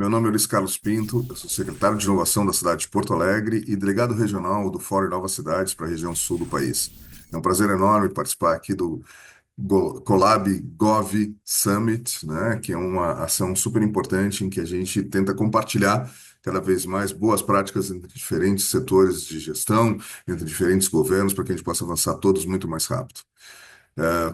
Meu nome é Luiz Carlos Pinto, eu sou secretário de Inovação da cidade de Porto Alegre e delegado regional do Fórum Novas Cidades para a região sul do país. É um prazer enorme participar aqui do Colab Gov Summit, né, que é uma ação super importante em que a gente tenta compartilhar cada vez mais boas práticas entre diferentes setores de gestão, entre diferentes governos, para que a gente possa avançar todos muito mais rápido.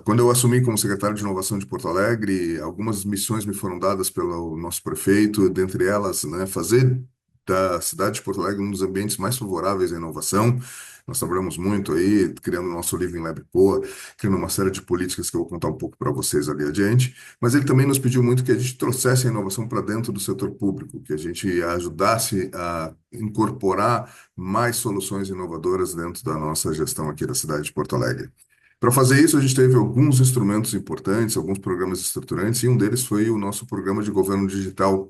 Quando eu assumi como secretário de Inovação de Porto Alegre, algumas missões me foram dadas pelo nosso prefeito, dentre elas, né, fazer da cidade de Porto Alegre um dos ambientes mais favoráveis à inovação. Nós trabalhamos muito aí, criando o nosso Living Lab Poa, criando uma série de políticas que eu vou contar um pouco para vocês ali adiante. Mas ele também nos pediu muito que a gente trouxesse a inovação para dentro do setor público, que a gente ajudasse a incorporar mais soluções inovadoras dentro da nossa gestão aqui da cidade de Porto Alegre. Para fazer isso, a gente teve alguns instrumentos importantes, alguns programas estruturantes, e um deles foi o nosso programa de governo digital,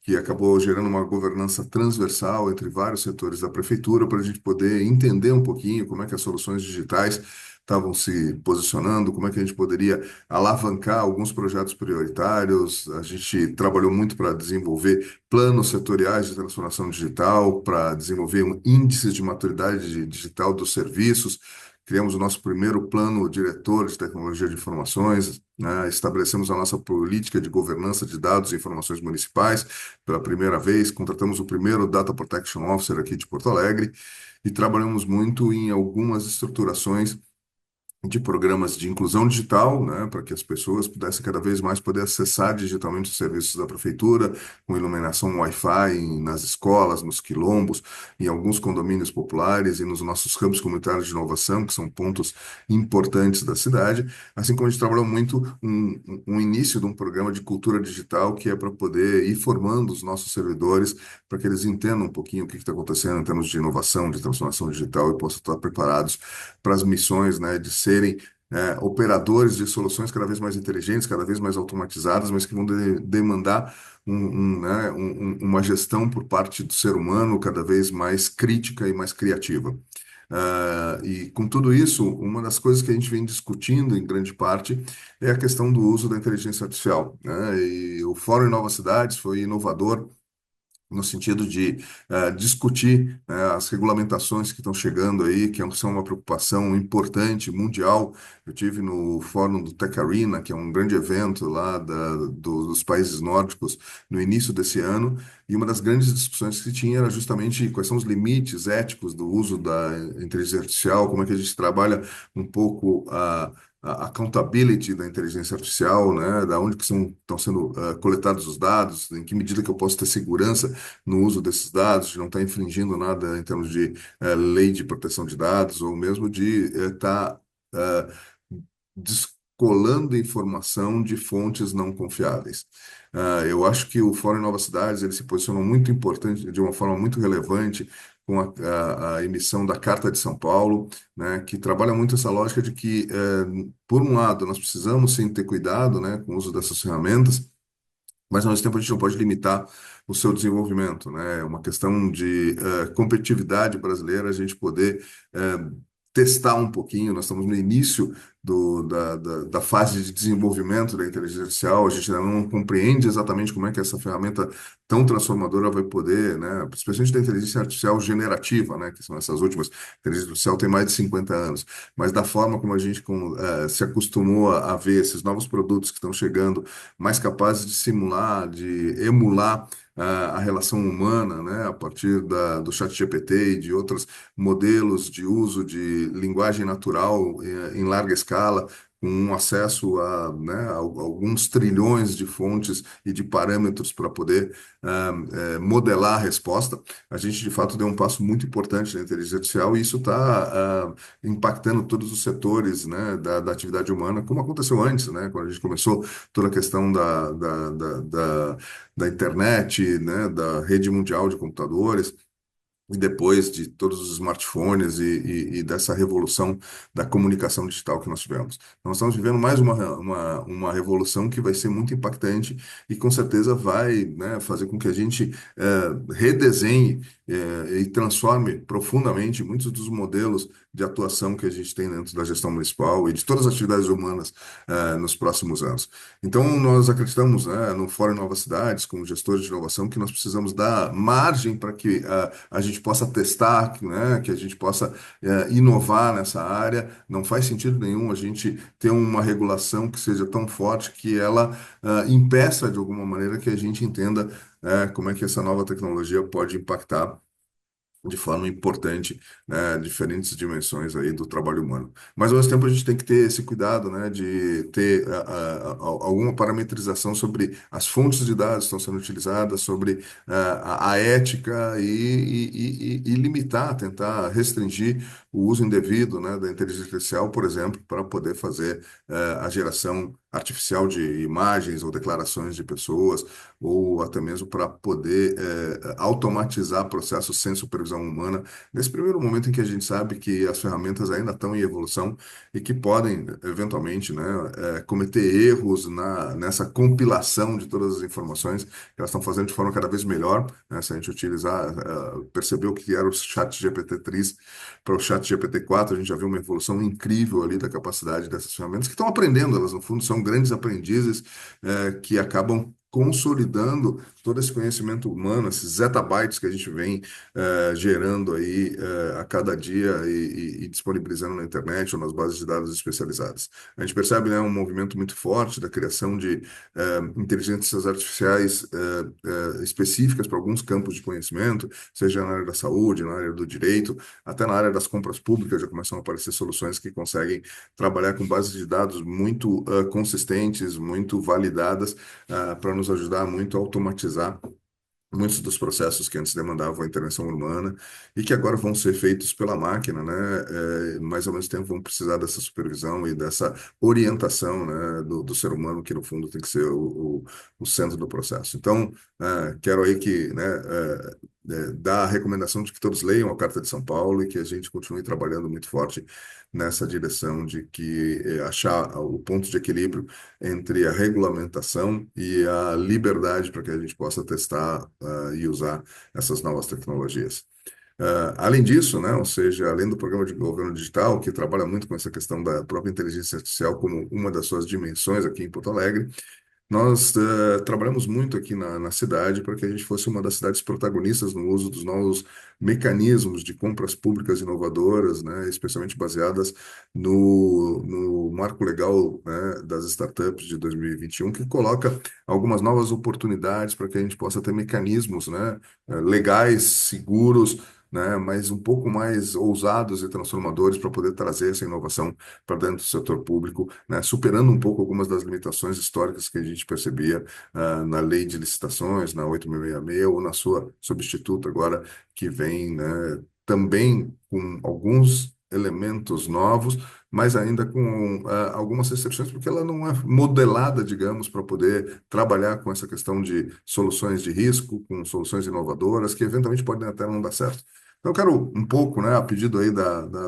que acabou gerando uma governança transversal entre vários setores da prefeitura, para a gente poder entender um pouquinho como é que as soluções digitais estavam se posicionando, como é que a gente poderia alavancar alguns projetos prioritários. A gente trabalhou muito para desenvolver planos setoriais de transformação digital, para desenvolver índices de maturidade digital dos serviços. Criamos o nosso primeiro plano diretor de tecnologia de informações, né? Estabelecemos a nossa política de governança de dados e informações municipais pela primeira vez, contratamos o primeiro Data Protection Officer aqui de Porto Alegre e trabalhamos muito em algumas estruturações de programas de inclusão digital, né, para que as pessoas pudessem cada vez mais poder acessar digitalmente os serviços da prefeitura, com iluminação Wi-Fi nas escolas, nos quilombos, em alguns condomínios populares e nos nossos campos comunitários de inovação, que são pontos importantes da cidade, assim como a gente trabalhou muito um início de um programa de cultura digital que é para poder ir formando os nossos servidores para que eles entendam um pouquinho o que está acontecendo em termos de inovação, de transformação digital e possam estar preparados para as missões, né, de serem operadores de soluções cada vez mais inteligentes, cada vez mais automatizadas, mas que vão demandar uma gestão por parte do ser humano cada vez mais crítica e mais criativa. E com tudo isso, uma das coisas que a gente vem discutindo em grande parte é a questão do uso da inteligência artificial, né? E o Fórum Novas Cidades foi inovador no sentido de discutir as regulamentações que estão chegando aí, são uma preocupação importante, mundial. Eu tive no Fórum do Tech Arena, que é um grande evento lá dos países nórdicos, no início desse ano, e uma das grandes discussões que se tinha era justamente quais são os limites éticos do uso da inteligência artificial, como é que a gente trabalha um pouco a accountability da inteligência artificial, né? Da onde que estão sendo coletados os dados, em que medida que eu posso ter segurança no uso desses dados, de não estar infringindo nada em termos de lei de proteção de dados, ou mesmo de estar descolando informação de fontes não confiáveis. Eu acho que o Fórum Novas Cidades ele se posicionou muito importante, de uma forma muito relevante, com a emissão da Carta de São Paulo, né, que trabalha muito essa lógica de que, por um lado, nós precisamos sim ter cuidado, né, com o uso dessas ferramentas, mas ao mesmo tempo a gente não pode limitar o seu desenvolvimento, né? É uma questão de competitividade brasileira, a gente poder testar um pouquinho. Nós estamos no início da fase de desenvolvimento da inteligência artificial, a gente ainda não compreende exatamente como é que essa ferramenta tão transformadora vai poder, né? Especialmente da inteligência artificial generativa, né? Que são essas últimas. A inteligência artificial tem mais de 50 anos, mas da forma como a gente se acostumou a ver esses novos produtos que estão chegando, mais capazes de simular, de emular a relação humana, né, a partir do ChatGPT e de outros modelos de uso de linguagem natural em larga escala, com um acesso a alguns trilhões de fontes e de parâmetros para poder modelar a resposta. A gente, de fato, deu um passo muito importante na inteligência artificial e isso está impactando todos os setores, né, da atividade humana, como aconteceu antes, né, quando a gente começou toda a questão da internet, né, da rede mundial de computadores, e depois de todos os smartphones e dessa revolução da comunicação digital que nós tivemos. Nós estamos vivendo mais uma revolução que vai ser muito impactante e com certeza vai, né, fazer com que a gente redesenhe e transforme profundamente muitos dos modelos de atuação que a gente tem dentro da gestão municipal e de todas as atividades humanas nos próximos anos. Então, nós acreditamos, né, no Fórum Novas Cidades, como gestores de inovação, que nós precisamos dar margem para que a gente possa testar, né, que a gente possa inovar nessa área. Não faz sentido nenhum a gente ter uma regulação que seja tão forte que ela impeça de alguma maneira que a gente entenda como é que essa nova tecnologia pode impactar de forma importante, né, diferentes dimensões aí do trabalho humano. Mas ao mesmo tempo a gente tem que ter esse cuidado, né, de ter alguma parametrização sobre as fontes de dados que estão sendo utilizadas, sobre a ética e limitar, tentar restringir o uso indevido, né, da inteligência artificial, por exemplo, para poder fazer a geração artificial de imagens ou declarações de pessoas, ou até mesmo para poder automatizar processos sem supervisão humana, nesse primeiro momento em que a gente sabe que as ferramentas ainda estão em evolução e que podem, eventualmente, né, cometer erros nessa compilação de todas as informações que elas estão fazendo de forma cada vez melhor, né, se a gente utilizar, percebeu que era o chat GPT-3 para o chat GPT-4, a gente já viu uma evolução incrível ali da capacidade dessas ferramentas que estão aprendendo, elas no fundo são grandes aprendizes que acabam consolidando todo esse conhecimento humano, esses zettabytes que a gente vem gerando aí a cada dia e disponibilizando na internet ou nas bases de dados especializadas. A gente percebe, né, um movimento muito forte da criação de inteligências artificiais específicas para alguns campos de conhecimento, seja na área da saúde, na área do direito, até na área das compras públicas já começam a aparecer soluções que conseguem trabalhar com bases de dados muito consistentes, muito validadas, para nos ajudar muito a automatizar muitos dos processos que antes demandavam a intervenção humana e que agora vão ser feitos pela máquina, né? Mas ao mesmo tempo vão precisar dessa supervisão e dessa orientação, né, do ser humano, que no fundo tem que ser o centro do processo. Então, quero aí que, né, dar a recomendação de que todos leiam a Carta de São Paulo e que a gente continue trabalhando muito forte nessa direção de que achar o ponto de equilíbrio entre a regulamentação e a liberdade para que a gente possa testar e usar essas novas tecnologias. Além disso, né, ou seja, além do programa de governo digital, que trabalha muito com essa questão da própria inteligência artificial como uma das suas dimensões aqui em Porto Alegre, nós trabalhamos muito aqui na cidade para que a gente fosse uma das cidades protagonistas no uso dos novos mecanismos de compras públicas inovadoras, né, especialmente baseadas no marco legal, né, das startups de 2021, que coloca algumas novas oportunidades para que a gente possa ter mecanismos, né, legais, seguros, né, mas um pouco mais ousados e transformadores para poder trazer essa inovação para dentro do setor público, né, superando um pouco algumas das limitações históricas que a gente percebia na lei de licitações, na 8.666, ou na sua substituta agora, que vem, né, também com alguns elementos novos, mas ainda com algumas exceções, porque ela não é modelada, digamos, para poder trabalhar com essa questão de soluções de risco, com soluções inovadoras, que eventualmente podem até não dar certo. Então, eu quero um pouco, né, a pedido aí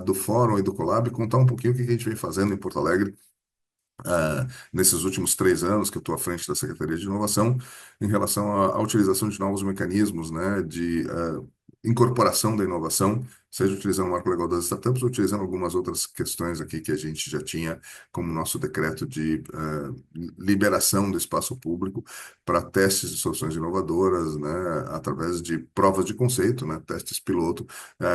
do Fórum e do Colab, contar um pouquinho o que a gente vem fazendo em Porto Alegre nesses últimos 3 anos que eu estou à frente da Secretaria de Inovação, em relação à utilização de novos mecanismos, né, de incorporação da inovação, seja utilizando o marco legal das startups ou utilizando algumas outras questões aqui que a gente já tinha, como o nosso decreto de liberação do espaço público para testes de soluções inovadoras, né, através de provas de conceito, né, testes piloto,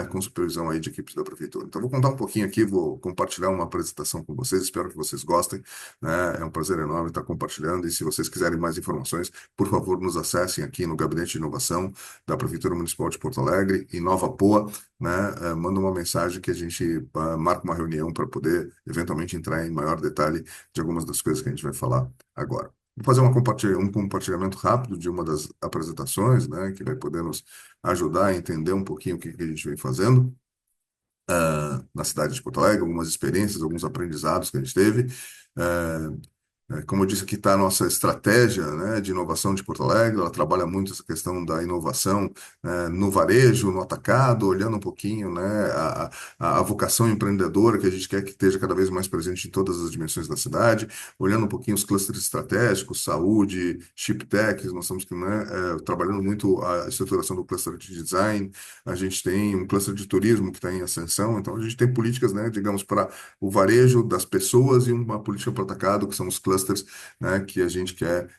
com supervisão aí de equipes da prefeitura. Então, vou contar um pouquinho aqui, vou compartilhar uma apresentação com vocês, espero que vocês gostem, né? É um prazer enorme estar compartilhando. E se vocês quiserem mais informações, por favor, nos acessem aqui no Gabinete de Inovação da Prefeitura Municipal de Porto Alegre, em Nova Poa, né? Manda uma mensagem que a gente marca uma reunião para poder eventualmente entrar em maior detalhe de algumas das coisas que a gente vai falar agora. Vou fazer um compartilhamento rápido de uma das apresentações, né, que vai poder nos ajudar a entender um pouquinho o que a gente vem fazendo na cidade de Porto Alegre, algumas experiências, alguns aprendizados que a gente teve. Como eu disse, aqui está a nossa estratégia, né, de inovação de Porto Alegre. Ela trabalha muito essa questão da inovação, no varejo, no atacado, olhando um pouquinho, né, a vocação empreendedora que a gente quer que esteja cada vez mais presente em todas as dimensões da cidade, olhando um pouquinho os clusters estratégicos, saúde, chip tech. Nós estamos, né, trabalhando muito a estruturação do cluster de design. A gente tem um cluster de turismo que está em ascensão. Então, a gente tem políticas, né, digamos, para o varejo das pessoas e uma política para o atacado, que são os clusters, né, que a gente quer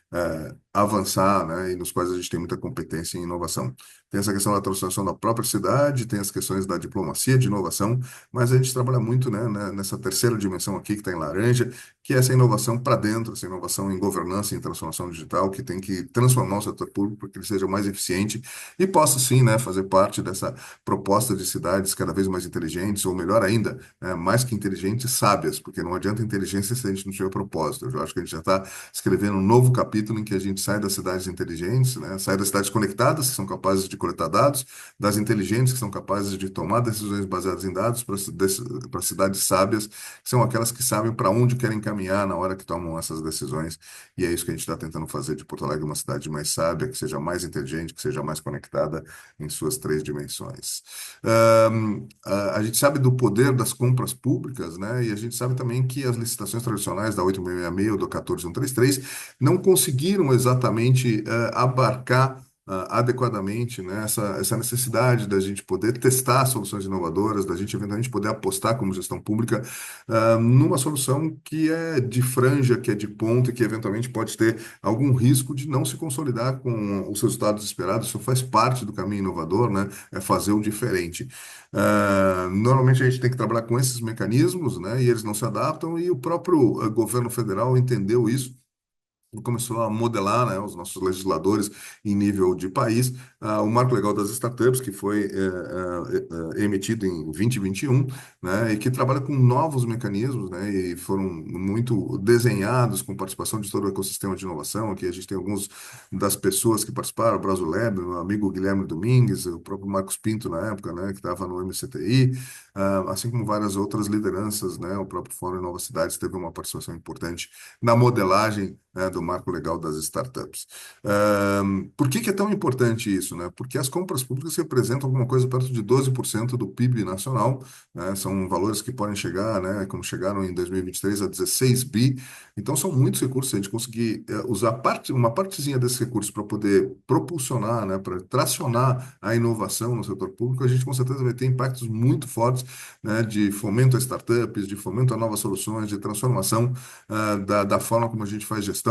avançar, né, e nos quais a gente tem muita competência em inovação. Tem essa questão da transformação da própria cidade, tem as questões da diplomacia de inovação, mas a gente trabalha muito, né, nessa terceira dimensão aqui que está em laranja, que é essa inovação para dentro, essa inovação em governança e em transformação digital, que tem que transformar o setor público para que ele seja mais eficiente e possa, sim, né, fazer parte dessa proposta de cidades cada vez mais inteligentes, ou melhor ainda, mais que inteligentes, sábias, porque não adianta inteligência se a gente não tiver propósito. Eu acho que a gente já está escrevendo um novo capítulo em que a gente sai das cidades inteligentes, né, sai das cidades conectadas, que são capazes de coletar dados, das inteligentes, que são capazes de tomar decisões baseadas em dados, para cidades sábias, que são aquelas que sabem para onde querem caminhar na hora que tomam essas decisões. E é isso que a gente está tentando fazer de Porto Alegre uma cidade mais sábia, que seja mais inteligente, que seja mais conectada em suas três dimensões. A gente sabe do poder das compras públicas, né? E a gente sabe também que as licitações tradicionais da 8666 ou do 14133 não conseguiram exatamente abarcar adequadamente, né, essa necessidade da gente poder testar soluções inovadoras, da gente eventualmente poder apostar como gestão pública numa solução que é de franja, que é de ponta e que eventualmente pode ter algum risco de não se consolidar com os resultados esperados. Isso faz parte do caminho inovador, né? É fazer o diferente. Normalmente a gente tem que trabalhar com esses mecanismos, né? E eles não se adaptam, e o próprio governo federal entendeu isso e começou a modelar, né, os nossos legisladores em nível de país, o Marco Legal das Startups, que foi emitido em 2021, né, e que trabalha com novos mecanismos, né, e foram muito desenhados com participação de todo o ecossistema de inovação. Aqui a gente tem alguns das pessoas que participaram, o Brasilab, meu amigo Guilherme Domingues, o próprio Marcos Pinto na época, né, que estava no MCTI, assim como várias outras lideranças, né, o próprio Fórum Nova Cidades teve uma participação importante na modelagem, né, do marco legal das startups. Por que que é tão importante isso, né? Porque as compras públicas representam alguma coisa perto de 12% do PIB nacional, né? São valores que podem chegar, né, como chegaram em 2023 a 16 bi. Então são muitos recursos. Se a gente conseguir usar uma partezinha desses recursos para poder propulsionar, né, para tracionar a inovação no setor público, a gente com certeza vai ter impactos muito fortes, né, de fomento a startups, de fomento a novas soluções, de transformação da forma como a gente faz gestão,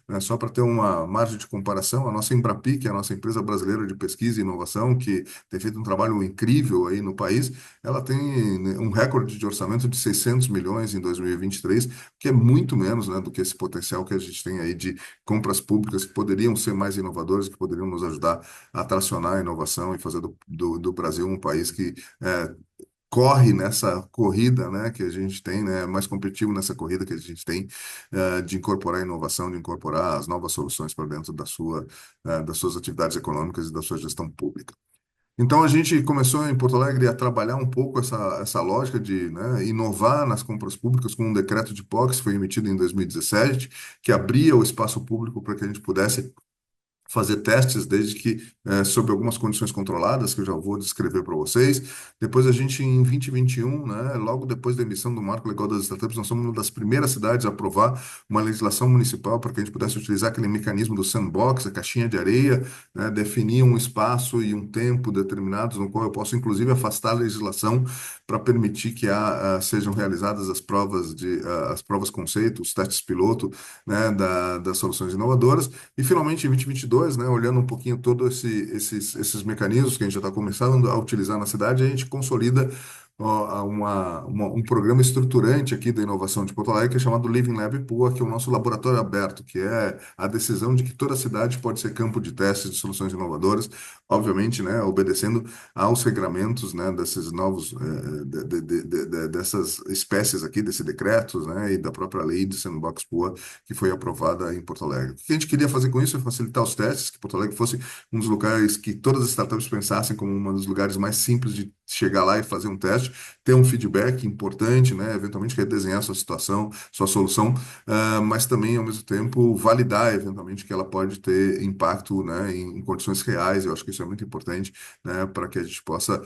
né? Só para ter uma margem de comparação, a nossa Embrapi, que é a nossa empresa brasileira de pesquisa e inovação, que tem feito um trabalho incrível aí no país, ela tem, né, um recorde de orçamento de 600 milhões em 2023, que é muito menos, né, do que esse potencial que a gente tem aí de compras públicas que poderiam ser mais inovadoras, que poderiam nos ajudar a tracionar a inovação e fazer do Brasil um país que corre nessa corrida, né, que a gente tem, né, mais competitivo nessa corrida que a gente tem, de incorporar a inovação, de incorporar as novas soluções para dentro das suas atividades econômicas e da sua gestão pública. Então a gente começou em Porto Alegre a trabalhar um pouco essa lógica de, né, inovar nas compras públicas com um decreto de POC que foi emitido em 2017, que abria o espaço público para que a gente pudesse fazer testes, desde que sob algumas condições controladas, que eu já vou descrever para vocês. Depois a gente, em 2021, né, logo depois da emissão do Marco Legal das Startups, nós somos uma das primeiras cidades a aprovar uma legislação municipal para que a gente pudesse utilizar aquele mecanismo do sandbox, a caixinha de areia, né, definir um espaço e um tempo determinados no qual eu posso, inclusive, afastar a legislação para permitir que sejam realizadas as provas conceito, os testes piloto, né, das soluções inovadoras. E finalmente, em 2022, né, olhando um pouquinho todos esses mecanismos que a gente já está começando a utilizar na cidade, a gente consolida um programa estruturante aqui da inovação de Porto Alegre, que é chamado Living Lab PUA, que é o nosso laboratório aberto, que é a decisão de que toda cidade pode ser campo de testes de soluções inovadoras, obviamente, né, obedecendo aos regramentos, né, desses novos, dessas espécies aqui, desses decretos, né, e da própria lei de Sandbox PUA, que foi aprovada em Porto Alegre. O que a gente queria fazer com isso é facilitar os testes, que Porto Alegre fosse um dos locais que todas as startups pensassem como um dos lugares mais simples de chegar lá e fazer um teste, teste, ter um feedback importante, né? Eventualmente redesenhar sua situação, sua solução, mas também, ao mesmo tempo, validar, eventualmente, que ela pode ter impacto, né, em condições reais. Eu acho que isso é muito importante, né, para que a gente possa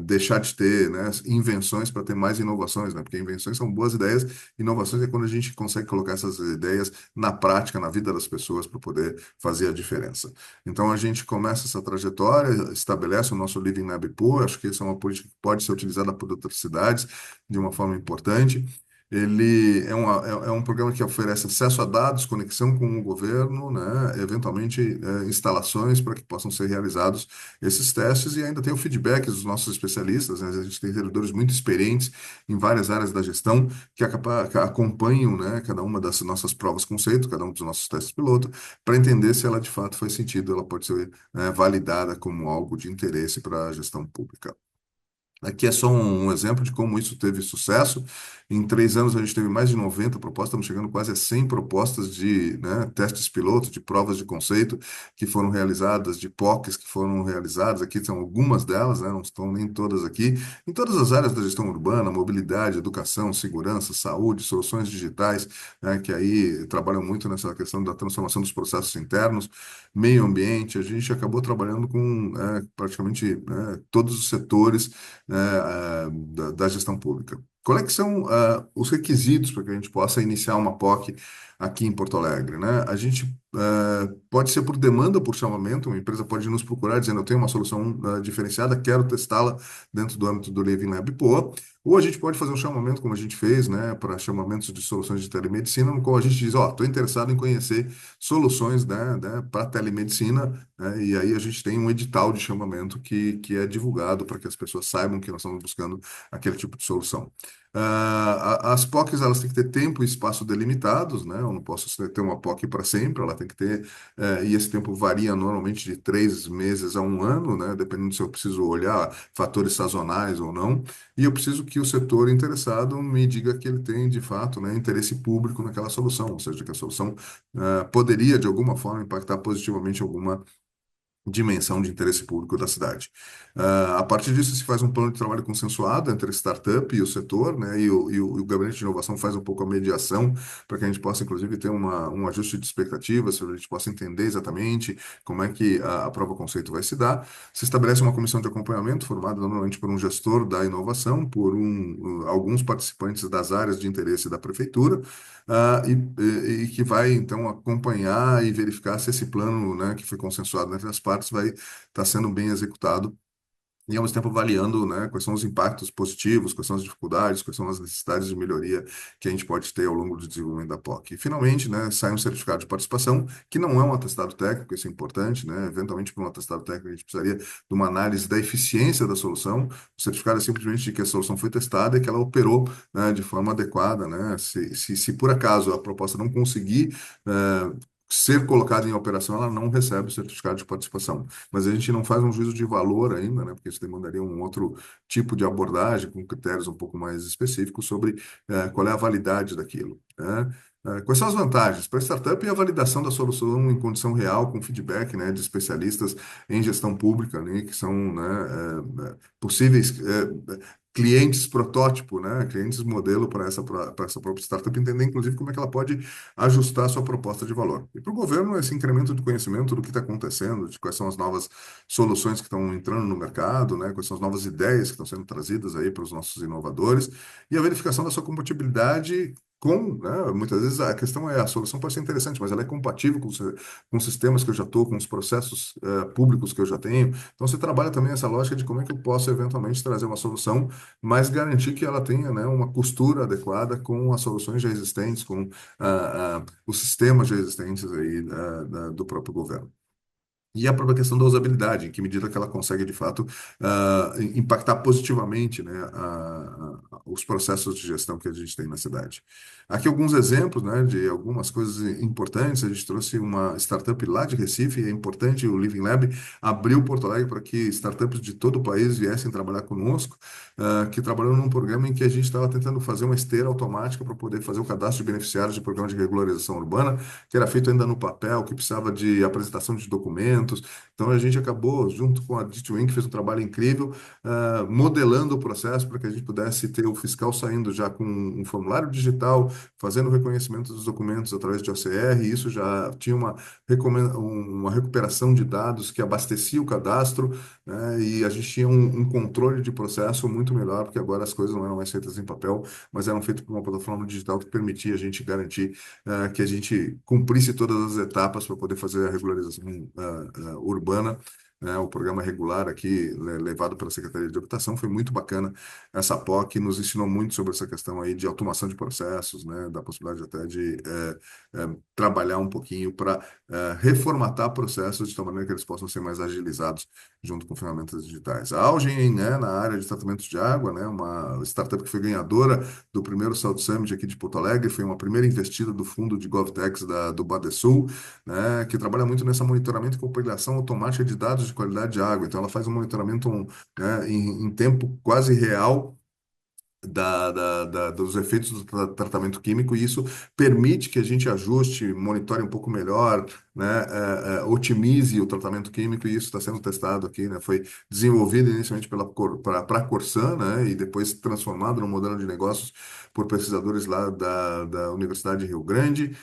deixar de ter, né, invenções para ter mais inovações, né? Porque invenções são boas ideias, inovações é quando a gente consegue colocar essas ideias na prática, na vida das pessoas, para poder fazer a diferença. Então, a gente começa essa trajetória, estabelece o nosso Living Lab Pool, acho que isso é uma política que pode ser utilizada por outras cidades de uma forma importante. Ele é um programa que oferece acesso a dados, conexão com o governo, né, eventualmente instalações para que possam ser realizados esses testes e ainda tem o feedback dos nossos especialistas, né, a gente tem servidores muito experientes em várias áreas da gestão que acompanham, né, cada uma das nossas provas conceito, cada um dos nossos testes piloto, para entender se ela de fato faz sentido, ela pode ser validada como algo de interesse para a gestão pública. Aqui é só um exemplo de como isso teve sucesso. Em 3 anos a gente teve mais de 90 propostas, estamos chegando quase a 100 propostas de, né, testes piloto, de provas de conceito que foram realizadas, de POCs que foram realizadas. Aqui são algumas delas, né, não estão nem todas aqui, em todas as áreas da gestão urbana, mobilidade, educação, segurança, saúde, soluções digitais, né, que aí trabalham muito nessa questão da transformação dos processos internos, meio ambiente. A gente acabou trabalhando com praticamente todos os setores da gestão pública. Qual é que são os requisitos para que a gente possa iniciar uma POC aqui em Porto Alegre, né? A gente pode ser por demanda, por chamamento, uma empresa pode nos procurar dizendo eu tenho uma solução diferenciada, quero testá-la dentro do âmbito do Living Lab Poa, ou a gente pode fazer um chamamento, como a gente fez, né, para chamamentos de soluções de telemedicina, no qual a gente diz, ó, estou interessado em conhecer soluções, né, para telemedicina, né, e aí a gente tem um edital de chamamento que é divulgado para que as pessoas saibam que nós estamos buscando aquele tipo de solução. As POCs elas têm que ter tempo e espaço delimitados, né? Eu não posso ter uma POC para sempre, ela tem que ter, e esse tempo varia normalmente de 3 meses a um ano, né? Dependendo se eu preciso olhar fatores sazonais ou não, e eu preciso que o setor interessado me diga que ele tem, de fato, né, interesse público naquela solução, ou seja, que a solução poderia, de alguma forma, impactar positivamente alguma dimensão de interesse público da cidade. A partir disso, se faz um plano de trabalho consensuado entre a startup e o setor, né, e o gabinete de inovação faz um pouco a mediação para que a gente possa, inclusive, ter um ajuste de expectativas, para a gente possa entender exatamente como é que a prova conceito vai se dar. Se estabelece uma comissão de acompanhamento formada normalmente por um gestor da inovação, por alguns participantes das áreas de interesse da prefeitura, e que vai, então, acompanhar e verificar se esse plano, né, que foi consensuado entre as partes vai estar sendo bem executado e, ao mesmo tempo, avaliando, né, quais são os impactos positivos, quais são as dificuldades, quais são as necessidades de melhoria que a gente pode ter ao longo do desenvolvimento da POC. E, finalmente, né, sai um certificado de participação, que não é um atestado técnico, isso é importante, né, eventualmente, para um atestado técnico, a gente precisaria de uma análise da eficiência da solução. O certificado é simplesmente de que a solução foi testada e que ela operou, né, de forma adequada, né, se por acaso a proposta não conseguir ser colocada em operação, ela não recebe o certificado de participação. Mas a gente não faz um juízo de valor ainda, né? Porque isso demandaria um outro tipo de abordagem, com critérios um pouco mais específicos sobre qual é a validade daquilo, né? Quais são as vantagens? Para a startup, a validação da solução em condição real, com feedback, né, de especialistas em gestão pública, né, que são, né, possíveis clientes protótipo, né, clientes modelo para essa própria startup, entender, inclusive, como é que ela pode ajustar a sua proposta de valor. E para o governo, esse incremento de conhecimento do que está acontecendo, de quais são as novas soluções que estão entrando no mercado, né, quais são as novas ideias que estão sendo trazidas aí para os nossos inovadores, e a verificação da sua compatibilidade né, muitas vezes a questão é a solução pode ser interessante, mas ela é compatível com sistemas que eu já estou, com os processos públicos que eu já tenho. Então, você trabalha também essa lógica de como é que eu posso eventualmente trazer uma solução, mas garantir que ela tenha, né, uma costura adequada com as soluções já existentes, com os sistemas já existentes aí do próprio governo. E a própria questão da usabilidade, em que medida que ela consegue, de fato, impactar positivamente, né, os processos de gestão que a gente tem na cidade. Aqui alguns exemplos, né, de algumas coisas importantes. A gente trouxe uma startup lá de Recife, e é importante, o Living Lab abriu Porto Alegre para que startups de todo o país viessem trabalhar conosco, que trabalhou num programa em que a gente estava tentando fazer uma esteira automática para poder fazer o cadastro de beneficiários de programa de regularização urbana, que era feito ainda no papel, que precisava de apresentação de documentos, documentos. Então a gente acabou, junto com a D2N, que fez um trabalho incrível, modelando o processo para que a gente pudesse ter o fiscal saindo já com um formulário digital, fazendo o reconhecimento dos documentos através de OCR, e isso já tinha uma recuperação de dados que abastecia o cadastro, né, e a gente tinha um controle de processo muito melhor, porque agora as coisas não eram mais feitas em papel, mas eram feitas por uma plataforma digital que permitia a gente garantir que a gente cumprisse todas as etapas para poder fazer a regularização urbana. Né, o programa regular aqui, levado pela Secretaria de Habitação, foi muito bacana. Essa POC nos ensinou muito sobre essa questão aí de automação de processos, né, da possibilidade até de trabalhar um pouquinho para reformatar processos de tal maneira que eles possam ser mais agilizados junto com ferramentas digitais. A Algen, né, na área de tratamento de água, né, uma startup que foi ganhadora do primeiro South Summit aqui de Porto Alegre, foi uma primeira investida do fundo de GovTech do Badesul, né, que trabalha muito nessa monitoramento e compilação automática de dados de qualidade de água. Então, ela faz um monitoramento né, em tempo quase real dos efeitos do tratamento químico, e isso permite que a gente ajuste, monitore um pouco melhor, né, otimize o tratamento químico, e isso está sendo testado aqui, né, foi desenvolvido inicialmente para a Corsan, né, e depois transformado num modelo de negócios por pesquisadores lá da Universidade de Rio Grande,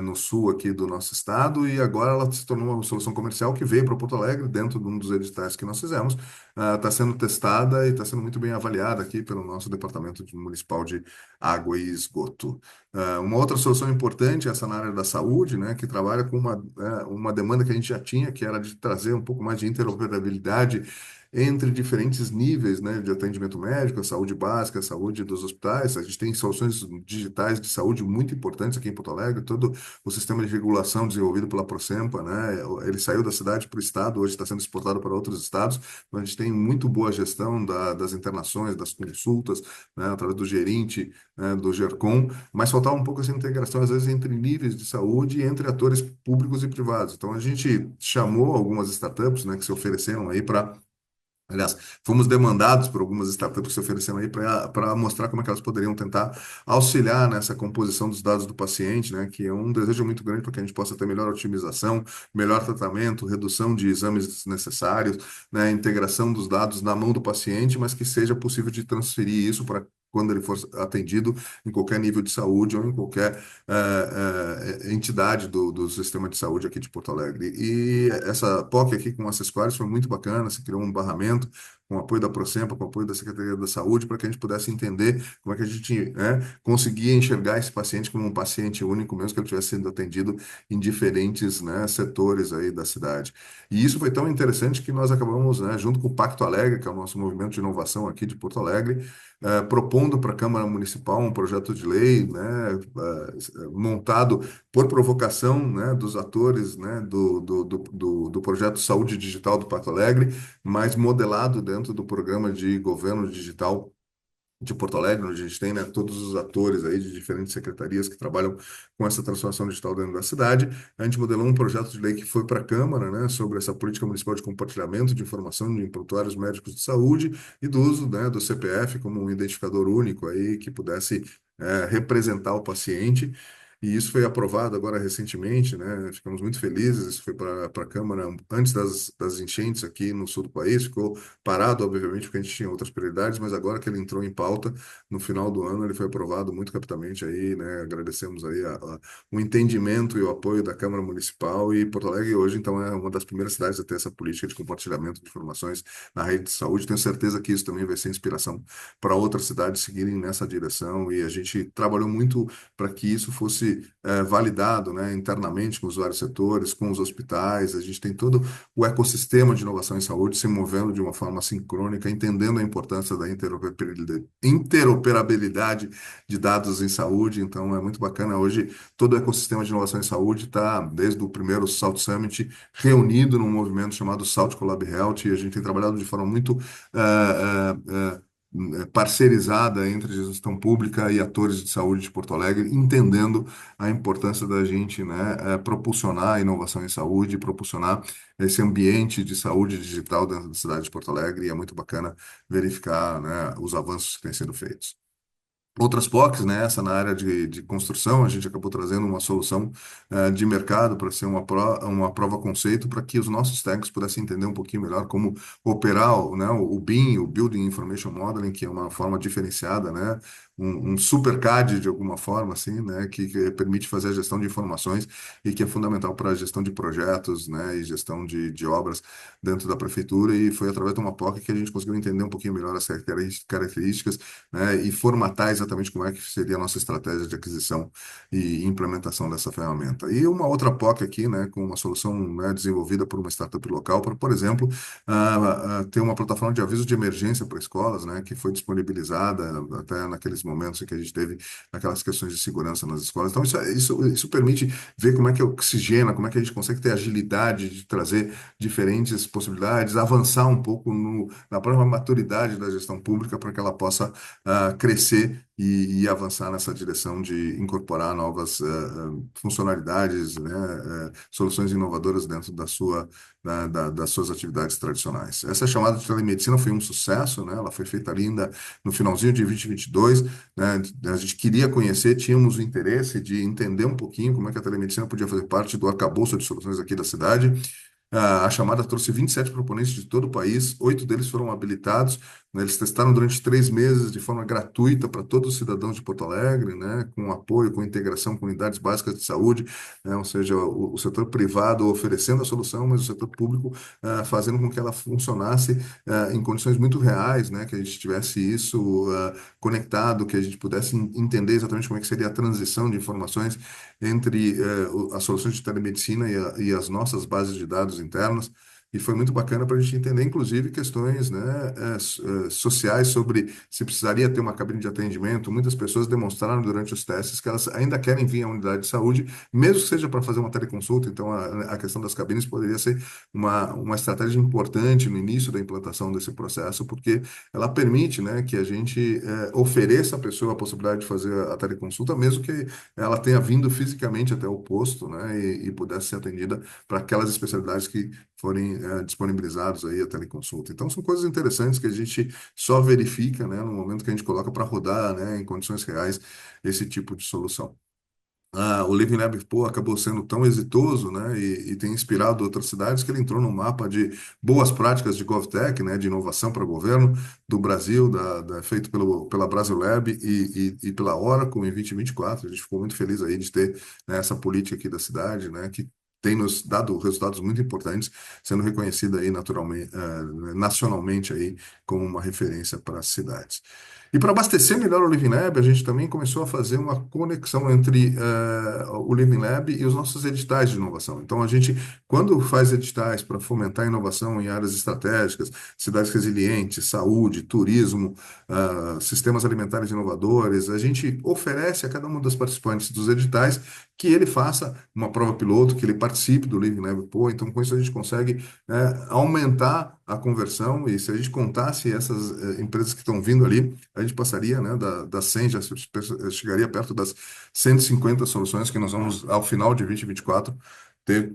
no sul aqui do nosso estado, e agora ela se tornou uma solução comercial que veio para Porto Alegre, dentro de um dos editais que nós fizemos, está sendo testada e está sendo muito bem avaliada aqui pelo nosso Municipal de Água e Esgoto. Uma outra solução importante, essa na área da saúde, né, que trabalha com uma demanda que a gente já tinha, que era de trazer um pouco mais de interoperabilidade entre diferentes níveis, né, de atendimento médico, a saúde básica, a saúde dos hospitais. A gente tem soluções digitais de saúde muito importantes aqui em Porto Alegre, todo o sistema de regulação desenvolvido pela Procempa, né, ele saiu da cidade para o estado, hoje está sendo exportado para outros estados. Então, a gente tem muito boa gestão das internações, das consultas, né, através do gerente, né, do GERCOM, mas faltava um pouco essa integração, às vezes, entre níveis de saúde e entre atores públicos e privados. Então, a gente chamou algumas startups, né, que se ofereceram aí para. Aliás, fomos demandados por algumas startups que se ofereceram aí para mostrar como é que elas poderiam tentar auxiliar nessa composição dos dados do paciente, né, que é um desejo muito grande para que a gente possa ter melhor otimização, melhor tratamento, redução de exames desnecessários, né, integração dos dados na mão do paciente, mas que seja possível de transferir isso para quando ele for atendido em qualquer nível de saúde ou em qualquer entidade do sistema de saúde aqui de Porto Alegre. E essa POC aqui com a Sesquares foi muito bacana, se criou um barramento com o apoio da Procempa, com o apoio da Secretaria da Saúde, para que a gente pudesse entender como é que a gente, né, conseguia enxergar esse paciente como um paciente único, mesmo que ele estivesse sendo atendido em diferentes, né, setores aí da cidade. E isso foi tão interessante que nós acabamos, né, junto com o Pacto Alegre, que é o nosso movimento de inovação aqui de Porto Alegre, propondo para a Câmara Municipal um projeto de lei, né, montado por provocação, né, dos atores, né, do projeto Saúde Digital do Porto Alegre, mas modelado dentro do programa de governo digital de Porto Alegre, onde a gente tem, né, todos os atores aí de diferentes secretarias que trabalham com essa transformação digital dentro da cidade. A gente modelou um projeto de lei que foi para a Câmara, né, sobre essa política municipal de compartilhamento de informação em prontuários médicos de saúde e do uso, né, do CPF como um identificador único aí que pudesse representar o paciente. E isso foi aprovado agora recentemente, né? Ficamos muito felizes. Isso foi para a Câmara antes das enchentes aqui no sul do país. Ficou parado, obviamente, porque a gente tinha outras prioridades, mas agora que ele entrou em pauta, no final do ano, ele foi aprovado muito rapidamente aí, né? Agradecemos aí o entendimento e o apoio da Câmara Municipal, e Porto Alegre hoje, então, é uma das primeiras cidades a ter essa política de compartilhamento de informações na rede de saúde. Tenho certeza que isso também vai ser inspiração para outras cidades seguirem nessa direção, e a gente trabalhou muito para que isso fosse validado, né, internamente com os vários setores, com os hospitais. A gente tem todo o ecossistema de inovação em saúde se movendo de uma forma sincrônica, entendendo a importância da interoperabilidade de dados em saúde. Então, é muito bacana. Hoje, todo o ecossistema de inovação em saúde está, desde o primeiro South Summit, reunido num movimento chamado South Collab Health, e a gente tem trabalhado de forma muito parcerizada entre a gestão pública e atores de saúde de Porto Alegre, entendendo a importância da gente, né, propulsionar a inovação em saúde, propulsionar esse ambiente de saúde digital dentro da cidade de Porto Alegre, e é muito bacana verificar, né, os avanços que têm sido feitos. outras POCs, né? Essa na área de construção, a gente acabou trazendo uma solução de mercado para ser uma prova conceito para que os nossos técnicos pudessem entender um pouquinho melhor como operar né, o BIM, o Building Information Modeling, que é uma forma diferenciada, né? Um super CAD de alguma forma, assim, né? Que permite fazer a gestão de informações e que é fundamental para a gestão de projetos, né? E gestão de obras dentro da prefeitura. E foi através de uma POC que a gente conseguiu entender um pouquinho melhor as características, né, e formatar exatamente como é que seria a nossa estratégia de aquisição e implementação dessa ferramenta. E uma outra POC aqui, né, com uma solução, né, desenvolvida por uma startup local, para, por exemplo, ter uma plataforma de aviso de emergência para escolas, né, que foi disponibilizada até naqueles momentos em que a gente teve aquelas questões de segurança nas escolas. Então, isso permite ver como é que oxigena, como é que a gente consegue ter agilidade de trazer diferentes possibilidades, avançar um pouco na própria maturidade da gestão pública para que ela possa crescer e avançar nessa direção de incorporar novas funcionalidades, né, soluções inovadoras dentro das suas atividades tradicionais. Essa chamada de telemedicina foi um sucesso, né, ela foi feita ali ainda no finalzinho de 2022, né, a gente queria conhecer, tínhamos o interesse de entender um pouquinho como é que a telemedicina podia fazer parte do arcabouço de soluções aqui da cidade. A chamada trouxe 27 proponentes de todo o país, 8 deles foram habilitados, né, eles testaram durante 3 meses de forma gratuita para todos os cidadãos de Porto Alegre, né, com apoio, com integração com unidades básicas de saúde, né, ou seja, o setor privado oferecendo a solução, mas o setor público fazendo com que ela funcionasse em condições muito reais, né, que a gente tivesse isso conectado, que a gente pudesse entender exatamente como é que seria a transição de informações entre as soluções de telemedicina e as nossas bases de dados internas. E foi muito bacana para a gente entender, inclusive, questões, né, sociais sobre se precisaria ter uma cabine de atendimento. Muitas pessoas demonstraram durante os testes que elas ainda querem vir à unidade de saúde, mesmo que seja para fazer uma teleconsulta. Então, a questão das cabines poderia ser uma estratégia importante no início da implantação desse processo, porque ela permite, né, que a gente ofereça à pessoa a possibilidade de fazer a teleconsulta, mesmo que ela tenha vindo fisicamente até o posto, né, e pudesse ser atendida para aquelas especialidades que forem disponibilizados aí a teleconsulta. Então, são coisas interessantes que a gente só verifica, né, no momento que a gente coloca para rodar, né, em condições reais, esse tipo de solução. O Living Lab pô, acabou sendo tão exitoso, né, e tem inspirado outras cidades que ele entrou no mapa de boas práticas de GovTech, né, de inovação para governo do Brasil, feito pela Brasilab e pela Oracle em 2024. A gente ficou muito feliz aí de ter, né, essa política aqui da cidade, né, que tem nos dado resultados muito importantes, sendo reconhecida aí naturalmente, nacionalmente aí como uma referência para as cidades. E para abastecer melhor o Living Lab, a gente também começou a fazer uma conexão entre o Living Lab e os nossos editais de inovação. Então, a gente, quando faz editais para fomentar a inovação em áreas estratégicas, cidades resilientes, saúde, turismo, sistemas alimentares inovadores, a gente oferece a cada uma das participantes dos editais que ele faça uma prova piloto, que ele participe do Living Lab. Pô, então, com isso, a gente consegue aumentar a conversão. E se a gente contasse essas empresas que estão vindo ali, a gente passaria, né, das 100, já chegaria perto das 150 soluções que nós vamos, ao final de 2024, ter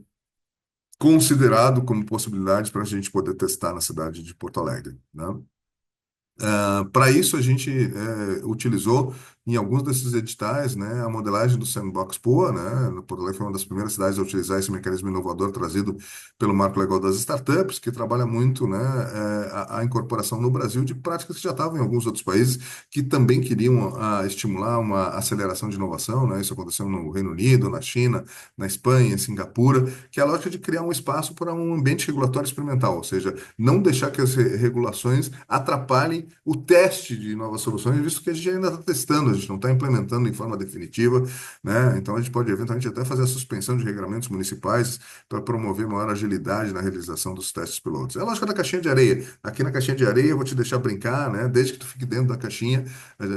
considerado como possibilidades para a gente poder testar na cidade de Porto Alegre, né? Para isso, a gente utilizou em alguns desses editais, né, a modelagem do Sandbox Poa, né? Porto Alegre foi uma das primeiras cidades a utilizar esse mecanismo inovador trazido pelo Marco Legal das Startups, que trabalha muito, né, a incorporação no Brasil de práticas que já estavam em alguns outros países que também queriam estimular uma aceleração de inovação, né? Isso aconteceu no Reino Unido, na China, na Espanha, em Singapura, que é a lógica de criar um espaço para um ambiente regulatório experimental, ou seja, não deixar que as regulações atrapalhem o teste de novas soluções, visto que a gente ainda está testando, a gente não está implementando em forma definitiva, né? Então a gente pode eventualmente até fazer a suspensão de regulamentos municipais para promover maior agilidade na realização dos testes pilotos. É a lógica da caixinha de areia. Aqui na caixinha de areia eu vou te deixar brincar, né? Desde que tu fique dentro da caixinha,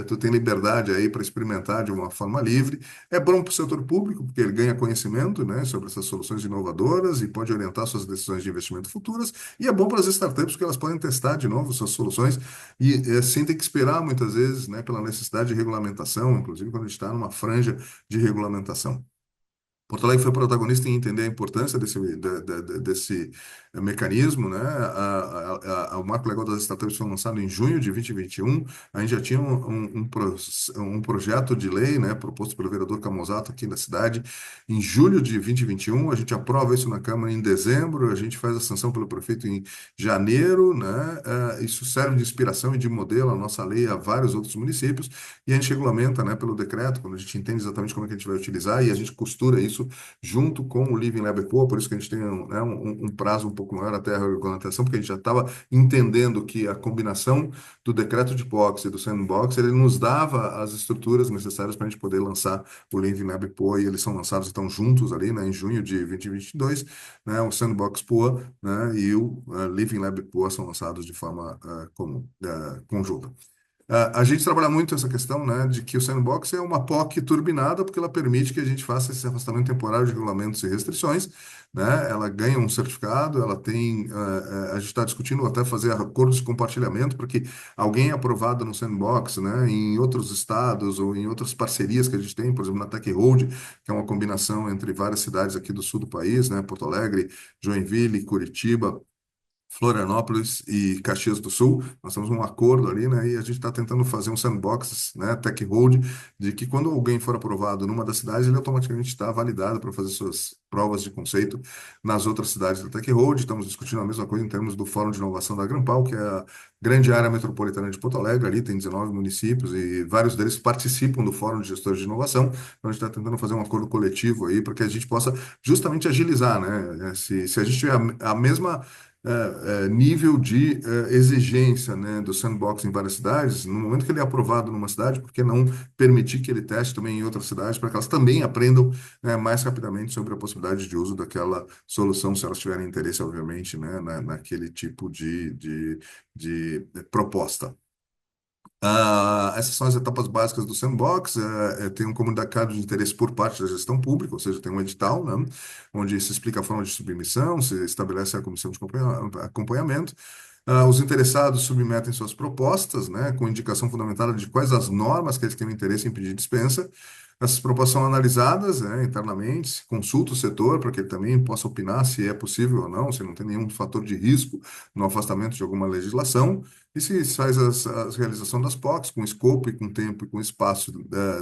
tu tem liberdade aí para experimentar de uma forma livre. É bom para o setor público, porque ele ganha conhecimento, né, sobre essas soluções inovadoras e pode orientar suas decisões de investimento futuras. E é bom para as startups, porque elas podem testar de novo suas soluções e sem ter que esperar muitas vezes, né, pela necessidade de regulamentação, inclusive quando a gente está numa franja de regulamentação. Porto Alegre foi protagonista em entender a importância desse mecanismo, né? O Marco Legal das Startups foi lançado em junho de 2021. A gente já tinha um projeto de lei, né, proposto pelo vereador Camozato aqui da cidade em julho de 2021. A gente aprova isso na Câmara em dezembro, a gente faz a sanção pelo prefeito em janeiro, né? Isso serve de inspiração e de modelo à nossa lei a vários outros municípios e a gente regulamenta, né, pelo decreto, quando a gente entende exatamente como é que a gente vai utilizar e a gente costura isso junto com o Living Lab Poa, por isso que a gente tem né, um prazo um pouco maior até a regulamentação, porque a gente já estava entendendo que a combinação do decreto de POX e do Sandbox, ele nos dava as estruturas necessárias para a gente poder lançar o Living Lab Poa, e eles são lançados então juntos ali, né, em junho de 2022, né, o Sandbox Poa, né, e o Living Lab Poa são lançados de forma comum, conjunta. A gente trabalha muito essa questão, né, de que o sandbox é uma POC turbinada, porque ela permite que a gente faça esse afastamento temporário de regulamentos e restrições, né? Ela ganha um certificado, ela tem, a gente está discutindo até fazer acordos de compartilhamento para que alguém aprovado no sandbox, né, em outros estados ou em outras parcerias que a gente tem, por exemplo, na Tech Road, que é uma combinação entre várias cidades aqui do sul do país, né, Porto Alegre, Joinville, Curitiba. Florianópolis e Caxias do Sul, nós temos um acordo ali, né? E a gente está tentando fazer um sandbox, né? Tech Hold, de que quando alguém for aprovado numa das cidades, ele automaticamente está validado para fazer suas provas de conceito nas outras cidades da Tech Hold. Estamos discutindo a mesma coisa em termos do Fórum de Inovação da Grampal, que é a grande área metropolitana de Porto Alegre. Ali tem 19 municípios e vários deles participam do Fórum de Gestores de Inovação. Então a gente está tentando fazer um acordo coletivo aí para que a gente possa justamente agilizar, né? Se a gente tiver a mesma nível de exigência, né, do sandbox em várias cidades, no momento que ele é aprovado numa cidade, por que não permitir que ele teste também em outras cidades, para que elas também aprendam, né, mais rapidamente sobre a possibilidade de uso daquela solução, se elas tiverem interesse, obviamente, né, naquele tipo de proposta. Essas são as etapas básicas do sandbox. Tem um comunicado de interesse por parte da gestão pública, ou seja, tem um edital, né, onde se explica a forma de submissão, se estabelece a comissão de acompanhamento. Os interessados submetem suas propostas, né, com indicação fundamentada de quais as normas que eles têm interesse em pedir dispensa. Essas propostas são analisadas, né, internamente, se consulta o setor para que ele também possa opinar se é possível ou não, se não tem nenhum fator de risco no afastamento de alguma legislação. E se faz a realização das POCs com escopo e com tempo e com espaço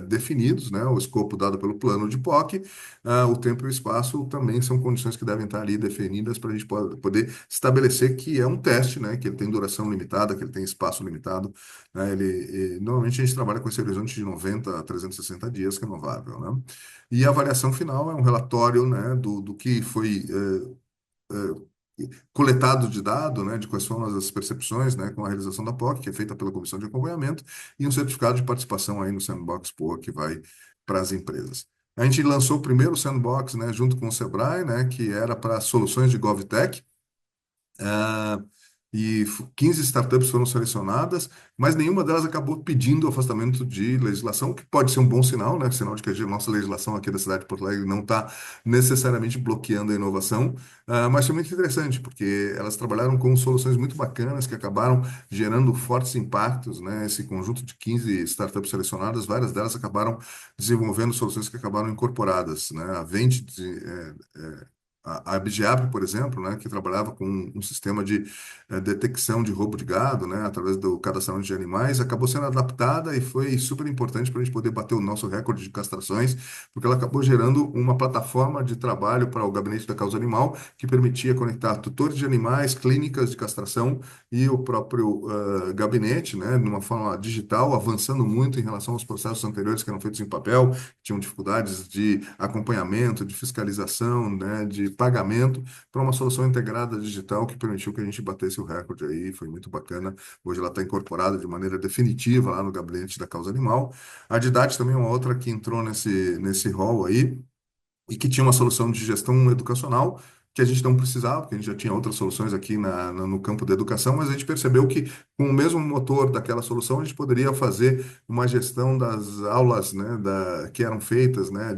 definidos, né? O escopo dado pelo plano de POC, o tempo e o espaço também são condições que devem estar ali definidas para a gente poder estabelecer que é um teste, né? Que ele tem duração limitada, que ele tem espaço limitado, né? Normalmente a gente trabalha com esse horizonte de 90 a 360 dias renovável, né? E a avaliação final é um relatório, né? Do que foi coletado de dado, né, de quais foram as percepções, né, com a realização da POC, que é feita pela comissão de acompanhamento, e um certificado de participação aí no Sandbox POA que vai para as empresas. A gente lançou o primeiro Sandbox, né, junto com o Sebrae, né, que era para soluções de GovTech. Ah, e 15 startups foram selecionadas, mas nenhuma delas acabou pedindo afastamento de legislação, o que pode ser um bom sinal, né? Sinal de que a nossa legislação aqui da cidade de Porto Alegre não está necessariamente bloqueando a inovação. Mas foi muito interessante, porque elas trabalharam com soluções muito bacanas que acabaram gerando fortes impactos, né? Esse conjunto de 15 startups selecionadas, várias delas acabaram desenvolvendo soluções que acabaram incorporadas, né? A Vente a Abigeap, por exemplo, né, que trabalhava com um sistema de detecção de roubo de gado, né, através do cadastramento de animais, acabou sendo adaptada e foi super importante para a gente poder bater o nosso recorde de castrações, porque ela acabou gerando uma plataforma de trabalho para o Gabinete da Causa Animal, que permitia conectar tutores de animais, clínicas de castração e o próprio gabinete, né, de uma forma digital, avançando muito em relação aos processos anteriores que eram feitos em papel, tinham dificuldades de acompanhamento, de fiscalização, né, de pagamento, para uma solução integrada digital que permitiu que a gente batesse o recorde aí, foi muito bacana. Hoje ela está incorporada de maneira definitiva lá no gabinete da causa animal. A Didat também é uma outra que entrou nesse rol aí, e que tinha uma solução de gestão educacional, que a gente não precisava, porque a gente já tinha outras soluções aqui no campo da educação, mas a gente percebeu que com o mesmo motor daquela solução a gente poderia fazer uma gestão das aulas, né, que eram feitas, né,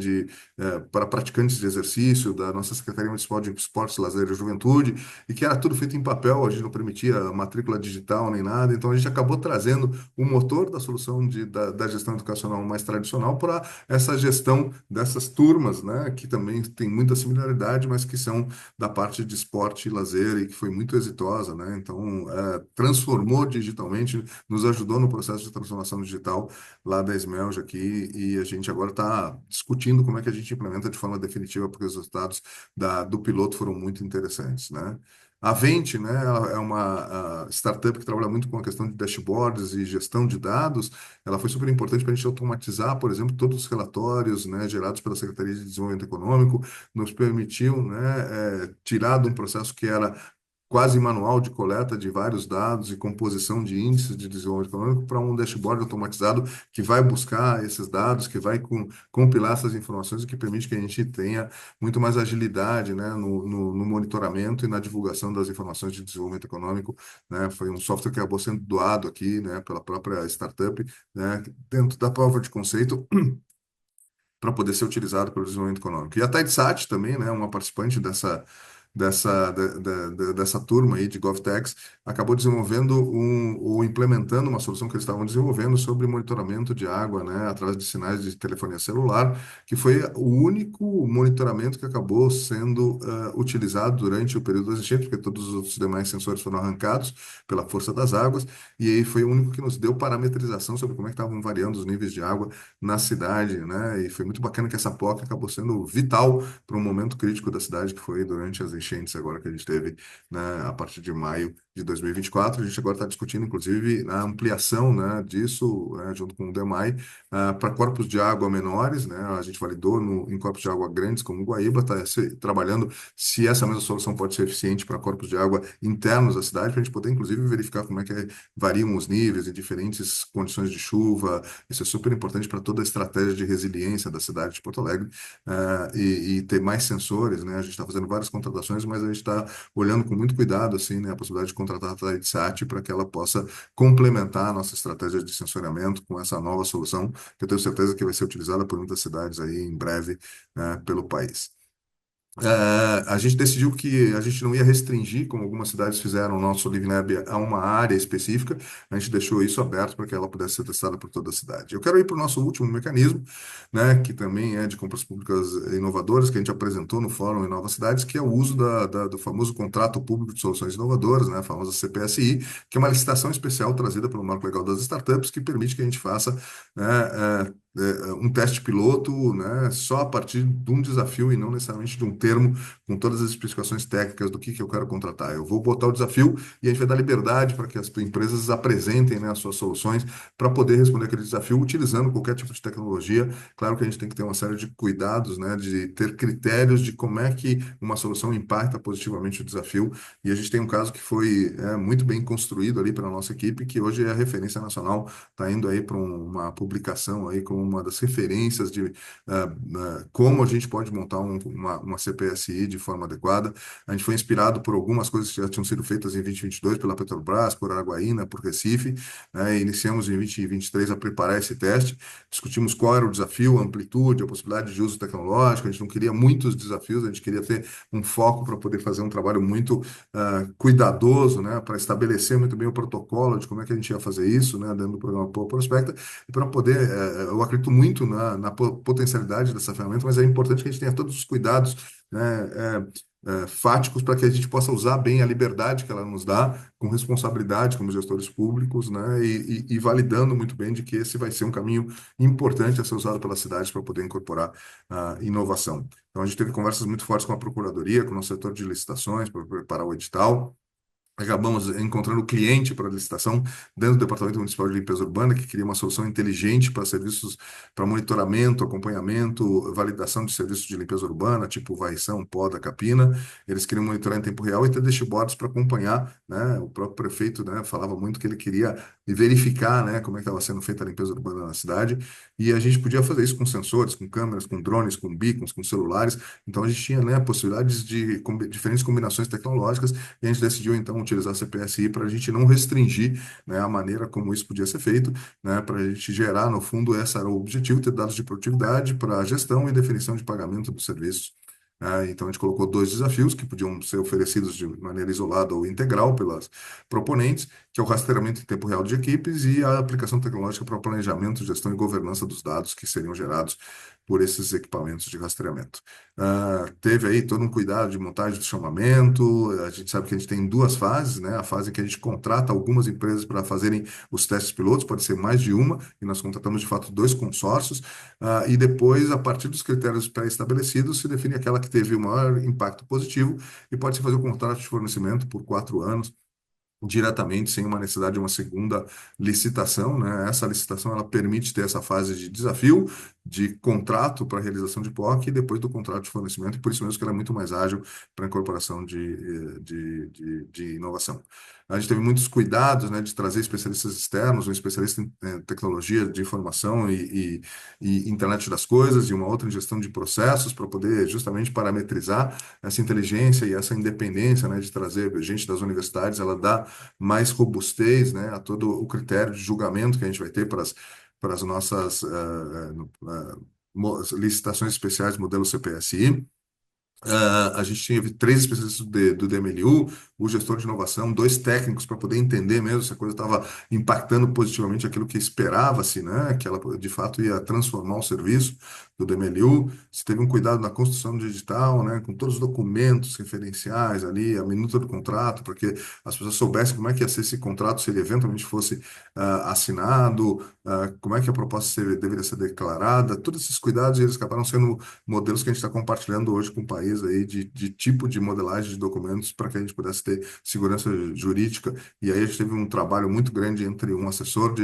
para praticantes de exercício da nossa Secretaria Municipal de Esportes, Lazer e Juventude, e que era tudo feito em papel, a gente não permitia matrícula digital nem nada, então a gente acabou trazendo o motor da solução da gestão educacional mais tradicional para essa gestão dessas turmas, né, que também tem muita similaridade, mas que são da parte de esporte e lazer e que foi muito exitosa, né? Então, transformou digitalmente, nos ajudou no processo de transformação digital lá da Smelj aqui e a gente agora está discutindo como é que a gente implementa de forma definitiva, porque os resultados do piloto foram muito interessantes, né? A Vente, né, ela é uma startup que trabalha muito com a questão de dashboards e gestão de dados. Ela foi super importante para a gente automatizar, por exemplo, todos os relatórios, né, gerados pela Secretaria de Desenvolvimento Econômico, nos permitiu, né, tirar de um processo que era quase manual de coleta de vários dados e composição de índices de desenvolvimento econômico para um dashboard automatizado que vai buscar esses dados, que vai compilar essas informações e que permite que a gente tenha muito mais agilidade, né, no monitoramento e na divulgação das informações de desenvolvimento econômico, né. Foi um software que acabou sendo doado aqui, né, pela própria startup, né, dentro da prova de conceito para poder ser utilizado pelo desenvolvimento econômico. E a TideSat também, né, uma participante dessa turma aí de GovTechs, acabou desenvolvendo ou implementando uma solução que eles estavam desenvolvendo sobre monitoramento de água, né, através de sinais de telefonia celular, que foi o único monitoramento que acabou sendo utilizado durante o período das enchentes, porque todos os outros demais sensores foram arrancados pela força das águas, e aí foi o único que nos deu parametrização sobre como é que estavam variando os níveis de água na cidade, né? E foi muito bacana que essa POC acabou sendo vital para um momento crítico da cidade, que foi durante as enchentes agora que a gente teve, né, a partir de maio de 2024. A gente agora está discutindo, inclusive, a ampliação, né, disso, né, junto com o DEMAI, para corpos de água menores, né? A gente validou em corpos de água grandes, como o Guaíba, está trabalhando se essa mesma solução pode ser eficiente para corpos de água internos da cidade, para a gente poder, inclusive, verificar como é que variam os níveis em diferentes condições de chuva. Isso é super importante para toda a estratégia de resiliência da cidade de Porto Alegre, e ter mais sensores, né? A gente está fazendo várias contratações, mas a gente está olhando com muito cuidado, assim, né, a possibilidade de contratar a Tradesat para que ela possa complementar a nossa estratégia de sensoriamento com essa nova solução, que eu tenho certeza que vai ser utilizada por muitas cidades aí em breve, né, pelo país. A gente decidiu que a gente não ia restringir, como algumas cidades fizeram, o nosso LiveNeb a uma área específica. A gente deixou isso aberto para que ela pudesse ser testada por toda a cidade. Eu quero ir para o nosso último mecanismo, né, que também é de compras públicas inovadoras, que a gente apresentou no Fórum Inova Cidades, que é o uso do famoso Contrato Público de Soluções Inovadoras, né, a famosa CPSI, que é uma licitação especial trazida pelo Marco Legal das Startups, que permite que a gente faça, né, um teste piloto, né, só a partir de um desafio e não necessariamente de um termo com todas as especificações técnicas do que eu quero contratar. Eu vou botar o desafio e a gente vai dar liberdade para que as empresas apresentem, né, as suas soluções para poder responder aquele desafio utilizando qualquer tipo de tecnologia. Claro que a gente tem que ter uma série de cuidados, né, de ter critérios de como é que uma solução impacta positivamente o desafio. E a gente tem um caso que foi muito bem construído ali pela nossa equipe, que hoje é a referência nacional, está indo aí para uma publicação aí como uma das referências de como a gente pode montar uma CPSI de forma adequada. A gente foi inspirado por algumas coisas que já tinham sido feitas em 2022 pela Petrobras, por Araguaína, por Recife, né? E iniciamos em 2023 a preparar esse teste, discutimos qual era o desafio, a amplitude, a possibilidade de uso tecnológico. A gente não queria muitos desafios, a gente queria ter um foco para poder fazer um trabalho muito cuidadoso, né, para estabelecer muito bem o protocolo de como é que a gente ia fazer isso, né, dentro do programa Prospecta, e para poder, eu acredito muito na potencialidade dessa ferramenta, mas é importante que a gente tenha todos os cuidados, né, fáticos para que a gente possa usar bem a liberdade que ela nos dá, com responsabilidade como gestores públicos, né, e validando muito bem de que esse vai ser um caminho importante a ser usado pelas cidades para poder incorporar inovação. Então, a gente teve conversas muito fortes com a Procuradoria, com o nosso setor de licitações, para preparar o edital. Acabamos encontrando o cliente para a licitação dentro do Departamento Municipal de Limpeza Urbana, que queria uma solução inteligente para serviços, para monitoramento, acompanhamento, validação de serviços de limpeza urbana, tipo varrição, poda, capina. Eles queriam monitorar em tempo real e ter dashboards para acompanhar, né? O próprio prefeito, né, falava muito que ele queria e verificar, né, como é que estava sendo feita a limpeza urbana na cidade. E a gente podia fazer isso com sensores, com câmeras, com drones, com beacons, com celulares. Então a gente tinha, né, possibilidades de diferentes combinações tecnológicas e a gente decidiu então utilizar a CPSI para a gente não restringir, né, a maneira como isso podia ser feito, né, para a gente gerar, no fundo, esse era o objetivo, ter dados de produtividade para a gestão e definição de pagamento dos serviços. Então, a gente colocou dois desafios que podiam ser oferecidos de maneira isolada ou integral pelas proponentes, que é o rastreamento em tempo real de equipes e a aplicação tecnológica para o planejamento, gestão e governança dos dados que seriam gerados por esses equipamentos de rastreamento. Teve aí todo um cuidado de montagem do chamamento. A gente sabe que a gente tem duas fases, né? A fase em que a gente contrata algumas empresas para fazerem os testes pilotos, pode ser mais de uma, e nós contratamos de fato dois consórcios. E depois, a partir dos critérios pré-estabelecidos, se define aquela que teve o maior impacto positivo e pode-se fazer o contrato de fornecimento por 4 anos diretamente, sem uma necessidade de uma segunda licitação, né? Essa licitação ela permite ter essa fase de desafio, de contrato para realização de POC e depois do contrato de fornecimento, e por isso mesmo que ela é muito mais ágil para a incorporação de inovação. A gente teve muitos cuidados, né, de trazer especialistas externos, um especialista em tecnologia de informação e internet das coisas, e uma outra em gestão de processos, para poder justamente parametrizar essa inteligência e essa independência, né, de trazer gente das universidades, ela dá mais robustez, né, a todo o critério de julgamento que a gente vai ter para as nossas licitações especiais modelo CPSI. A gente teve três especialistas do DMLU, o gestor de inovação, dois técnicos para poder entender mesmo se a coisa estava impactando positivamente aquilo que esperava-se, né? Que ela de fato ia transformar o serviço do DMLU. Se teve um cuidado na construção digital, né? Com todos os documentos referenciais ali, a minuta do contrato, para que as pessoas soubessem como é que ia ser esse contrato se ele eventualmente fosse assinado, como é que a proposta deveria ser declarada. Todos esses cuidados eles acabaram sendo modelos que a gente está compartilhando hoje com o país aí de tipo de modelagem de documentos para que a gente pudesse ter segurança jurídica. E aí a gente teve um trabalho muito grande entre um assessor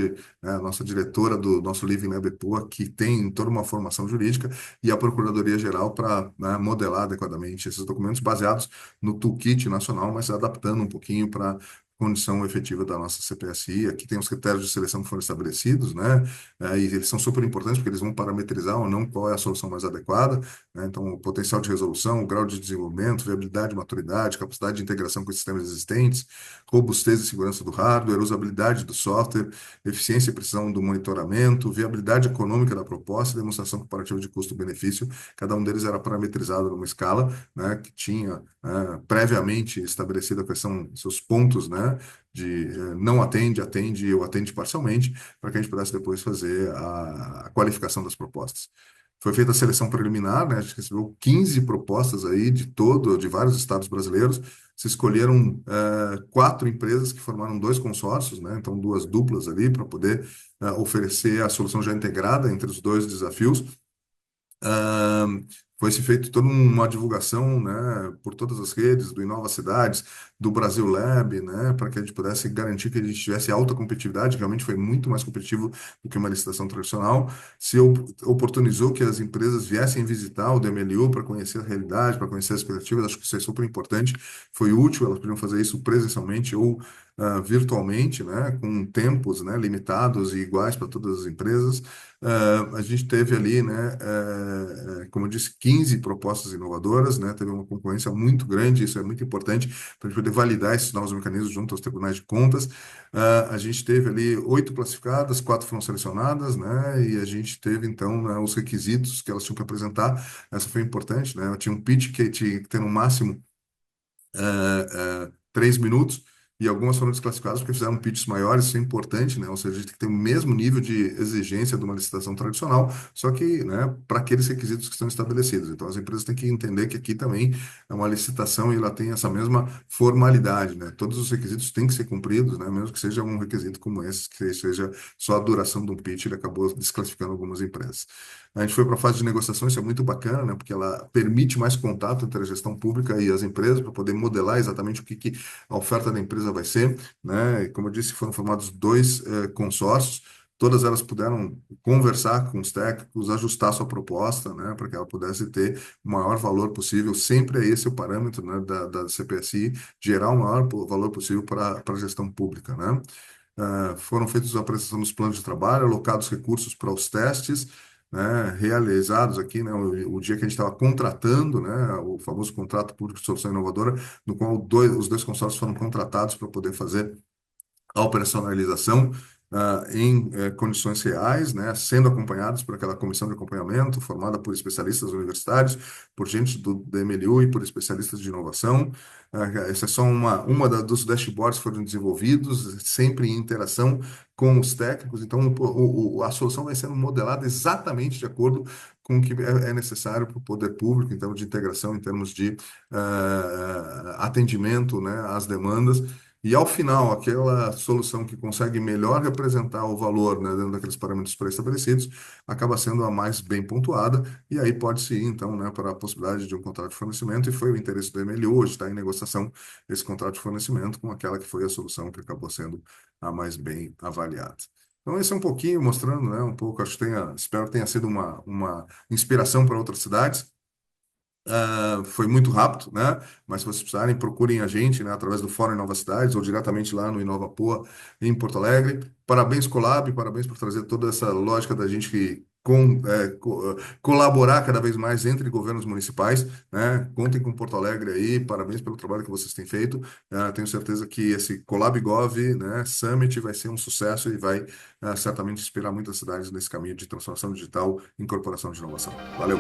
a nossa diretora do nosso Living Lab EPOA, que tem toda uma formação jurídica, e a Procuradoria-Geral para, né, modelar adequadamente esses documentos baseados no toolkit nacional, mas adaptando um pouquinho para condição efetiva da nossa CPSI. Aqui tem os critérios de seleção que foram estabelecidos, né? E eles são super importantes porque eles vão parametrizar ou não qual é a solução mais adequada, né? Então, o potencial de resolução, o grau de desenvolvimento, viabilidade, maturidade, capacidade de integração com os sistemas existentes, robustez e segurança do hardware, usabilidade do software, eficiência e precisão do monitoramento, viabilidade econômica da proposta e demonstração comparativa de custo-benefício. Cada um deles era parametrizado numa escala, né, que tinha previamente estabelecida quais são seus pontos, né, de não atende, atende ou atende parcialmente, para que a gente pudesse depois fazer a qualificação das propostas. Foi feita a seleção preliminar, né? A gente recebeu 15 propostas aí de vários estados brasileiros. Se escolheram quatro empresas que formaram dois consórcios, né? Então, duas duplas ali para poder oferecer a solução já integrada entre os dois desafios. Ahn, Foi-se feito toda uma divulgação, né, por todas as redes do Inova Cidades, do Brasil Lab, né, para que a gente pudesse garantir que a gente tivesse alta competitividade. Realmente foi muito mais competitivo do que uma licitação tradicional. Se oportunizou que as empresas viessem visitar o DMLU para conhecer a realidade, para conhecer as perspectivas. Acho que isso é super importante. Foi útil, elas podiam fazer isso presencialmente ou virtualmente, né, com tempos, né, limitados e iguais para todas as empresas. A gente teve ali, né, como eu disse, 15 propostas inovadoras, né, teve uma concorrência muito grande, isso é muito importante para a gente poder validar esses novos mecanismos junto aos tribunais de contas. A gente teve ali 8 classificadas, 4 foram selecionadas, né, e a gente teve, então, né, os requisitos que elas tinham que apresentar. Essa foi importante, né, tinha um pitch que tinha que ter no máximo 3 minutos, e algumas foram desclassificadas porque fizeram pitches maiores, isso é importante, né? Ou seja, a gente tem que ter o mesmo nível de exigência de uma licitação tradicional, só que, né, para aqueles requisitos que estão estabelecidos. Então, as empresas têm que entender que aqui também é uma licitação e ela tem essa mesma formalidade, né? Todos os requisitos têm que ser cumpridos, né? Mesmo que seja um requisito como esse, que seja só a duração de um pitch, ele acabou desclassificando algumas empresas. A gente foi para a fase de negociação, isso é muito bacana, né? Porque ela permite mais contato entre a gestão pública e as empresas para poder modelar exatamente o que a oferta da empresa vai ser, né? E como eu disse, foram formados dois consórcios, todas elas puderam conversar com os técnicos, ajustar sua proposta, né? Para que ela pudesse ter o maior valor possível. Sempre é esse o parâmetro, né, da CPSI, gerar o maior valor possível para a gestão pública, né? Foram feitos a apresentação dos planos de trabalho, alocados recursos para os testes, né, realizados aqui, né, o dia que a gente estava contratando, né, o famoso contrato público de solução inovadora, no qual os dois consórcios foram contratados para poder fazer a operacionalização em condições reais, né, sendo acompanhados por aquela comissão de acompanhamento formada por especialistas universitários, por gente do MLU e por especialistas de inovação. Essa é só dos dashboards que foram desenvolvidos, sempre em interação com os técnicos. Então, a solução vai sendo modelada exatamente de acordo com o que é necessário para o poder público, em termos de integração, em termos de atendimento, né, às demandas. E ao final, aquela solução que consegue melhor representar o valor, né, dentro daqueles parâmetros pré-estabelecidos, acaba sendo a mais bem pontuada, e aí pode-se ir, então, né, para a possibilidade de um contrato de fornecimento, e foi o interesse do MLU, hoje está em negociação esse contrato de fornecimento com aquela que foi a solução que acabou sendo a mais bem avaliada. Então, esse é um pouquinho mostrando, né, um pouco, espero que tenha sido uma inspiração para outras cidades. Foi muito rápido, né? Mas se vocês precisarem, procurem a gente, né, através do Fórum Inova Cidades ou diretamente lá no Inova Poa, em Porto Alegre. Parabéns, Colab, parabéns por trazer toda essa lógica da gente colaborar cada vez mais entre governos municipais, né? Contem com Porto Alegre aí, parabéns pelo trabalho que vocês têm feito. Tenho certeza que esse Colab Gov, né, Summit vai ser um sucesso e vai certamente inspirar muitas cidades nesse caminho de transformação digital e incorporação de inovação. Valeu!